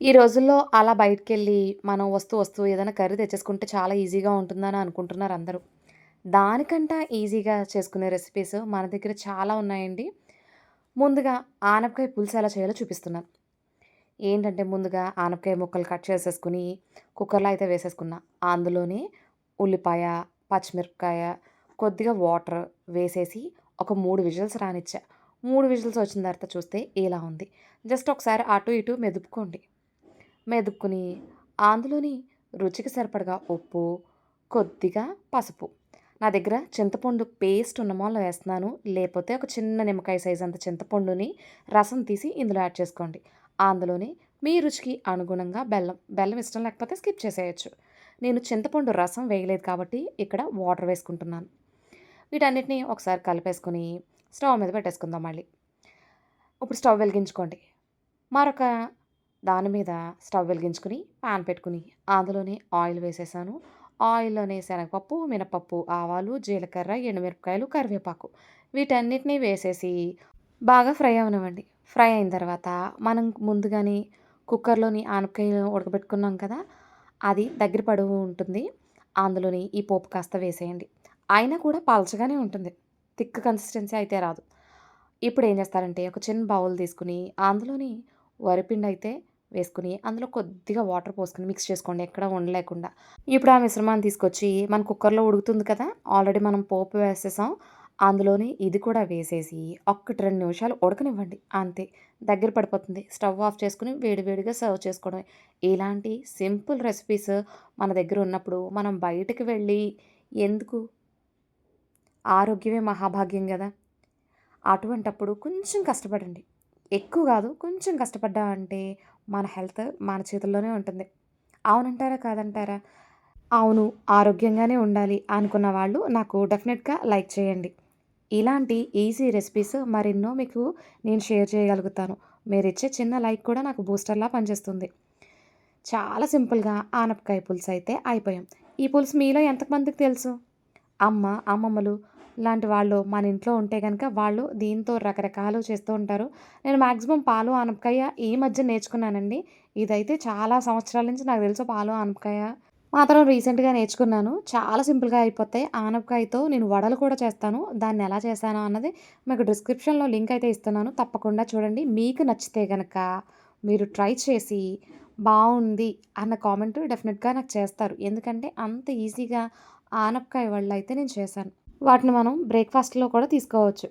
ఈ రోజుల్లో అలా బయటికెళ్ళి మనం వస్తువు ఏదైనా కర్రీ తెచ్చేసుకుంటే చాలా ఈజీగా ఉంటుందని అనుకుంటున్నారు అందరూ. దానికంట ఈజీగా చేసుకునే రెసిపీస్ మన దగ్గర చాలా ఉన్నాయండి. ముందుగా ఆనపకాయ పులుసు ఎలా చేయాలో చూపిస్తున్నాను. ఏంటంటే ముందుగా ఆనపకాయ ముక్కలు కట్ చేసేసుకొని కుక్కర్‌లో అయితే వేసేసుకున్నా. అందులోనే ఉల్లిపాయ, పచ్చిమిరపకాయ, కొద్దిగా వాటర్ వేసేసి ఒక 3 విజిల్స్ రానిచ్చా. 3 విజిల్స్ వచ్చిన తర్వాత చూస్తే ఇలా ఉంది. జస్ట్ ఒకసారి అటు ఇటు మెదుపుకోండి. మెదుపుకొని అందులోని రుచికి సరిపడగా ఉప్పు, కొద్దిగా పసుపు. నా దగ్గర చింతపండు పేస్ట్ ఉన్న మూలన వేస్తున్నాను. లేపోతే ఒక చిన్న నిమ్మకాయ సైజ్ అంత చింతపండుని రసం తీసి ఇందులో యాడ్ చేసుకోండి. అందులోని మీ రుచికి అనుగుణంగా బెల్లం. బెల్లం ఇష్టం లేకపోతే స్కిప్ చేసేయొచ్చు. నేను చింతపండు రసం వేయలేదు కాబట్టి ఇక్కడ వాటర్ వేసుకుంటున్నాను. వీటన్నిటిని ఒకసారి కలిపేసుకొని స్టవ్ మీద పెట్టేసుకుందాం మళ్ళీ. ఇప్పుడు స్టవ్ వెలిగించుకోండి. మరొక దాని మీద స్టవ్ వెలిగించుకొని పాన్ పెట్టుకొని అందులోనే ఆయిల్ వేసేసాను. ఆయిల్‌లోనే శనగపప్పు, మినపప్పు, ఆవాలు, జీలకర్ర, ఎండుమిరపకాయలు, కరివేపాకు వీటన్నిటిని వేసేసి బాగా ఫ్రై అవ్వనివ్వండి. ఫ్రై అయిన తర్వాత మనం ముందుగానే కుక్కర్‌లోని ఆనపకాయ ఉడకబెట్టుకున్నాం కదా! అది దగ్గర పడుతూ ఉంటుంది. అందులోని ఈ పోపు కాస్త వేసేయండి. అయినా కూడా పలచగానే ఉంటుంది. థిక్ కన్సిస్టెన్సీ అయితే రాదు. ఇప్పుడేం చేస్తారంటే ఒక చిన్న బౌల్ తీసుకొని అందులోని వరిపిండయితే వేసుకొని అందులో కొద్దిగా వాటర్ పోసుకొని మిక్స్ చేసుకోండి ఎక్కడ ఉండలేకుండా. ఇప్పుడు ఆ మిశ్రమాన్ని తీసుకొచ్చి మన కుక్కర్‌లో ఉడుకుతుంది కదా! ఆల్రెడీ మనం పోపు వేసేసాం. అందులోని ఇది కూడా వేసేసి 2 నిమిషాలు ఉడకనివ్వండి అంతే. దగ్గర పడిపోతుంది. స్టవ్ ఆఫ్ చేసుకొని వేడి వేడిగా సర్వ్ చేసుకోవడమే. ఇలాంటి సింపుల్ రెసిపీస్ మన దగ్గర ఉన్నప్పుడు మనం బయటకి వెళ్ళి ఎందుకు? ఆరోగ్యమే మహాభాగ్యం గదా! అటువంటప్పుడు కొంచెం కష్టపడండి. ఎక్కువ గాదు. కొంచెం కష్టపడ్డామంటే మన హెల్త్ మన చేతుల్లోనే ఉంటుంది. అవునంటారా? కాదంటారా? అవును. ఆరోగ్యంగానే ఉండాలి అనుకున్న వాళ్ళు నాకు డెఫినెట్‌గా లైక్ చేయండి. ఇలాంటి ఈజీ రెసిపీస్ మరెన్నో మీకు నేను షేర్ చేయగలుగుతాను. మీరిచ్చే చిన్న లైక్ కూడా నాకు బూస్టర్‌లా పనిచేస్తుంది. చాలా సింపుల్‌గా ఆనపకాయ పులుసయితే అయిపోయాం. ఈ పులుసు మీలో ఎంతమందికి తెలుసు? అమ్మ, అమ్మమ్మలు లాంటి వాళ్ళు మన ఇంట్లో ఉంటే గనక వాళ్ళు దీంతో రకరకాలు చేస్తూ ఉంటారు. నేను మాక్సిమం పాలు, ఆనపకాయ ఈ మధ్య నేర్చుకున్నానండి. ఇదైతే చాలా సంవత్సరాల నుంచి నాకు తెలుసు పాలు, ఆనపకాయ మాత్రం రీసెంట్‌గా నేర్చుకున్నాను. చాలా సింపుల్‌గా అయిపోతాయి. ఆనపకాయతో నేను వడలు కూడా చేస్తాను. దాన్నెలా చేశాను అన్నది మీకు డిస్క్రిప్షన్‌లో లింక్ అయితే ఇస్తున్నాను. తప్పకుండా చూడండి. మీకు నచ్చితే గనక మీరు ట్రై చేసి బావుంది అన్న కామెంట్ డెఫినిట్‌గా నాకు చేస్తారు. ఎందుకంటే అంత ఈజీగా ఆనపకాయ వడలైతే నేను చేశాను. వాటిని మనం బ్రేక్‌ఫాస్ట్‌లో కూడా తీసుకోవచ్చు.